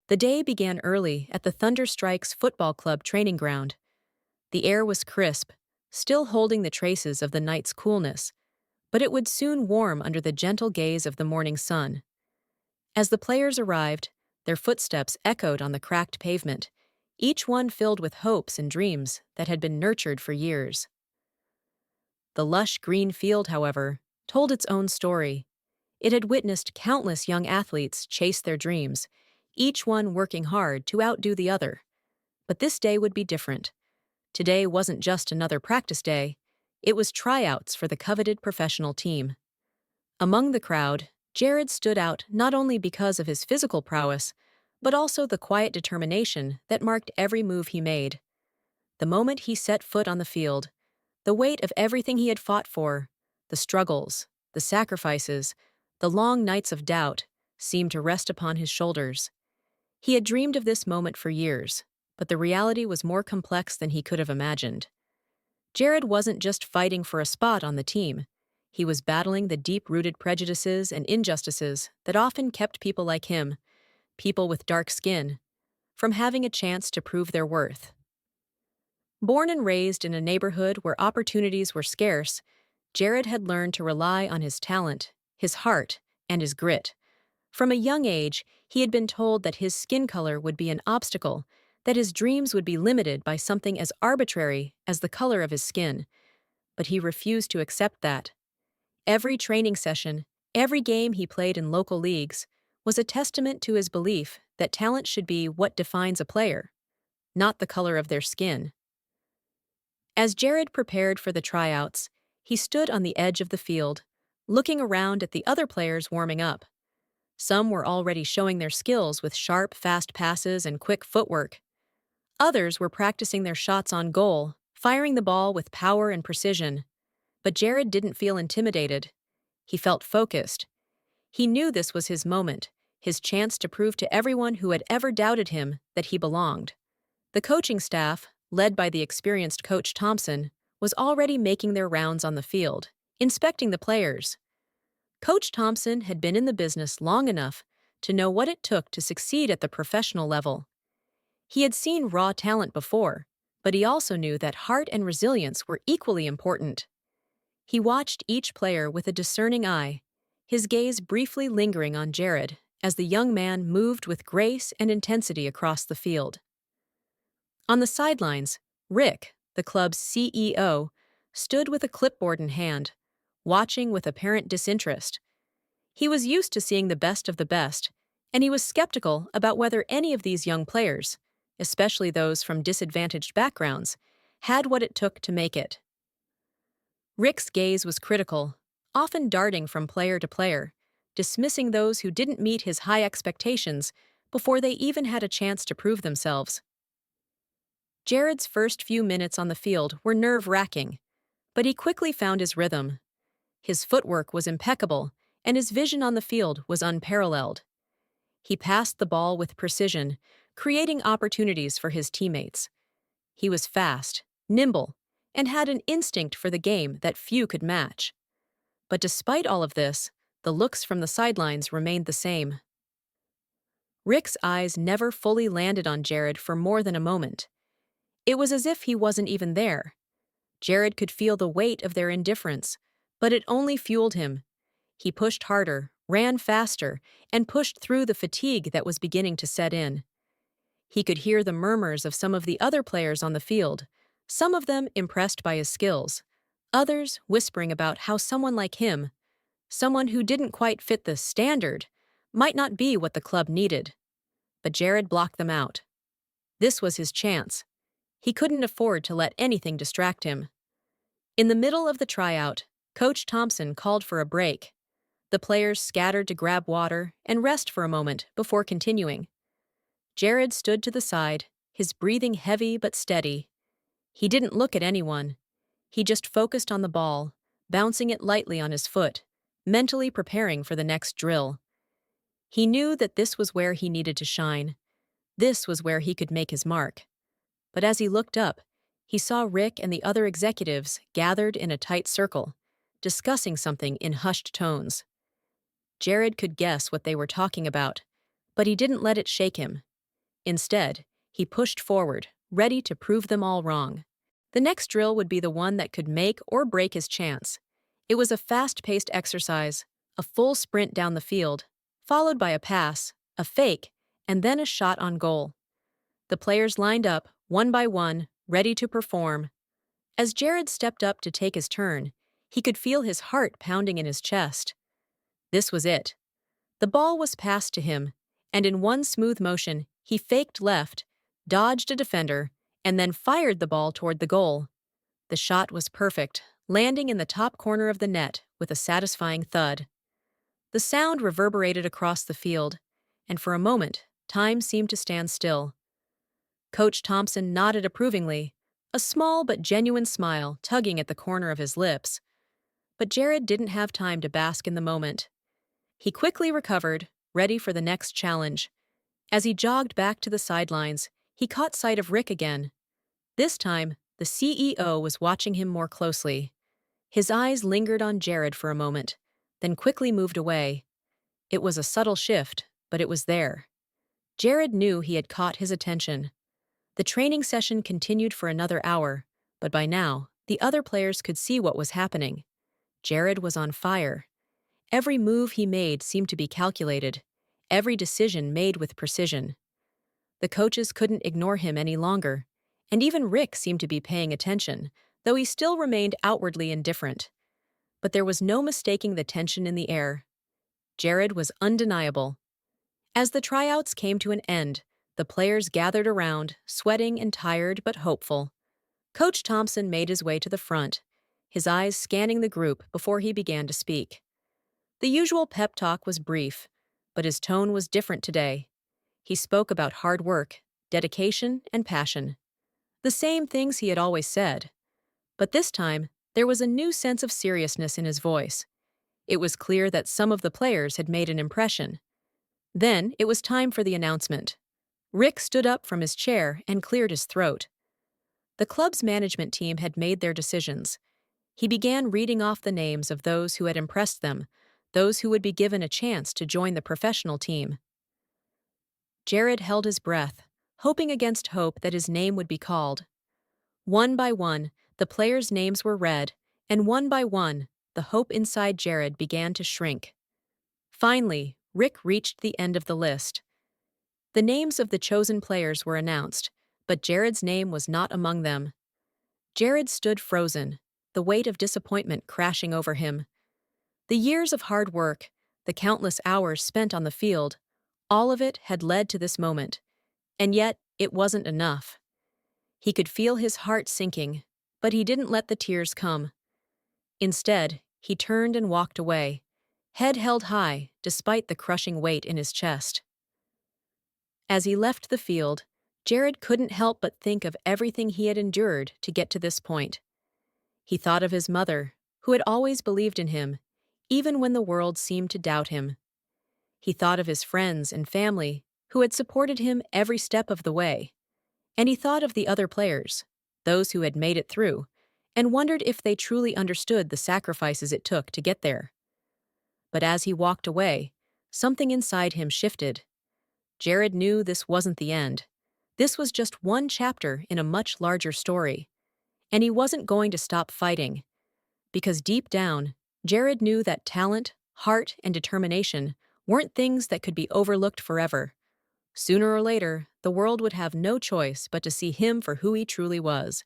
The day began early at the Thunder Strikes Football Club training ground. The air was crisp, still holding the traces of the night's coolness, but it would soon warm under the gentle gaze of the morning sun. As the players arrived, their footsteps echoed on the cracked pavement, each one filled with hopes and dreams that had been nurtured for years. The lush green field, however, told its own story. It had witnessed countless young athletes chase their dreams, each one working hard to outdo the other. But this day would be different. Today wasn't just another practice day, it was tryouts for the coveted professional team. Among the crowd, Jared stood out not only because of his physical prowess, but also the quiet determination that marked every move he made. The moment he set foot on the field, the weight of everything he had fought for, the struggles, the sacrifices, the long nights of doubt, seemed to rest upon his shoulders. He had dreamed of this moment for years, but the reality was more complex than he could have imagined. Jared wasn't just fighting for a spot on the team. He was battling the deep-rooted prejudices and injustices that often kept people like him, people with dark skin, from having a chance to prove their worth. Born and raised in a neighborhood where opportunities were scarce, Jared had learned to rely on his talent, his heart, and his grit. From a young age, he had been told that his skin color would be an obstacle, that his dreams would be limited by something as arbitrary as the color of his skin. But he refused to accept that. Every training session, every game he played in local leagues, was a testament to his belief that talent should be what defines a player, not the color of their skin. As Jared prepared for the tryouts, he stood on the edge of the field, looking around at the other players warming up. Some were already showing their skills with sharp, fast passes and quick footwork. Others were practicing their shots on goal, firing the ball with power and precision. But Jared didn't feel intimidated. He felt focused. He knew this was his moment, his chance to prove to everyone who had ever doubted him that he belonged. The coaching staff, led by the experienced Coach Thompson, was already making their rounds on the field, inspecting the players. Coach Thompson had been in the business long enough to know what it took to succeed at the professional level. He had seen raw talent before, but he also knew that heart and resilience were equally important. He watched each player with a discerning eye, his gaze briefly lingering on Jared as the young man moved with grace and intensity across the field. On the sidelines, Rick, the club's CEO, stood with a clipboard in hand, watching with apparent disinterest. He was used to seeing the best of the best, and he was skeptical about whether any of these young players, especially those from disadvantaged backgrounds, had what it took to make it. Rick's gaze was critical, often darting from player to player, dismissing those who didn't meet his high expectations before they even had a chance to prove themselves. Jared's first few minutes on the field were nerve-wracking, but he quickly found his rhythm. His footwork was impeccable, and his vision on the field was unparalleled. He passed the ball with precision, creating opportunities for his teammates. He was fast, nimble, and had an instinct for the game that few could match. But despite all of this, the looks from the sidelines remained the same. Rick's eyes never fully landed on Jared for more than a moment. It was as if he wasn't even there. Jared could feel the weight of their indifference, but it only fueled him. He pushed harder, ran faster, and pushed through the fatigue that was beginning to set in. He could hear the murmurs of some of the other players on the field, some of them impressed by his skills, others whispering about how someone like him, someone who didn't quite fit the standard, might not be what the club needed. But Jared blocked them out. This was his chance. He couldn't afford to let anything distract him. In the middle of the tryout, Coach Thompson called for a break. The players scattered to grab water and rest for a moment before continuing. Jared stood to the side, his breathing heavy but steady. He didn't look at anyone. He just focused on the ball, bouncing it lightly on his foot, mentally preparing for the next drill. He knew that this was where he needed to shine. This was where he could make his mark. But as he looked up, he saw Rick and the other executives gathered in a tight circle, discussing something in hushed tones. Jared could guess what they were talking about, but he didn't let it shake him. Instead, he pushed forward, ready to prove them all wrong. The next drill would be the one that could make or break his chance. It was a fast-paced exercise, a full sprint down the field, followed by a pass, a fake, and then a shot on goal. The players lined up, one by one, ready to perform. As Jared stepped up to take his turn, he could feel his heart pounding in his chest. This was it. The ball was passed to him, and in one smooth motion, he faked left, dodged a defender, and then fired the ball toward the goal. The shot was perfect, landing in the top corner of the net with a satisfying thud. The sound reverberated across the field, and for a moment, time seemed to stand still. Coach Thompson nodded approvingly, a small but genuine smile tugging at the corner of his lips. But Jared didn't have time to bask in the moment. He quickly recovered, ready for the next challenge. As he jogged back to the sidelines, he caught sight of Rick again. This time, the CEO was watching him more closely. His eyes lingered on Jared for a moment, then quickly moved away. It was a subtle shift, but it was there. Jared knew he had caught his attention. The training session continued for another hour, but by now, the other players could see what was happening. Jared was on fire. Every move he made seemed to be calculated, every decision made with precision. The coaches couldn't ignore him any longer, and even Rick seemed to be paying attention, though he still remained outwardly indifferent. But there was no mistaking the tension in the air. Jared was undeniable. As the tryouts came to an end, the players gathered around, sweating and tired but hopeful. Coach Thompson made his way to the front, his eyes scanning the group before he began to speak. The usual pep talk was brief, but his tone was different today. He spoke about hard work, dedication, and passion. The same things he had always said. But this time, there was a new sense of seriousness in his voice. It was clear that some of the players had made an impression. Then it was time for the announcement. Rick stood up from his chair and cleared his throat. The club's management team had made their decisions. He began reading off the names of those who had impressed them, those who would be given a chance to join the professional team. Jared held his breath, hoping against hope that his name would be called. One by one, the players' names were read, and one by one, the hope inside Jared began to shrink. Finally, Rick reached the end of the list. The names of the chosen players were announced, but Jared's name was not among them. Jared stood frozen, the weight of disappointment crashing over him. The years of hard work, the countless hours spent on the field, all of it had led to this moment, and yet it wasn't enough. He could feel his heart sinking, but he didn't let the tears come. Instead, he turned and walked away, head held high despite the crushing weight in his chest. As he left the field, Jared couldn't help but think of everything he had endured to get to this point. He thought of his mother, who had always believed in him, even when the world seemed to doubt him. He thought of his friends and family, who had supported him every step of the way. And he thought of the other players, those who had made it through, and wondered if they truly understood the sacrifices it took to get there. But as he walked away, something inside him shifted. Jared knew this wasn't the end. This was just one chapter in a much larger story. And he wasn't going to stop fighting. Because deep down, Jared knew that talent, heart, and determination weren't things that could be overlooked forever. Sooner or later, the world would have no choice but to see him for who he truly was.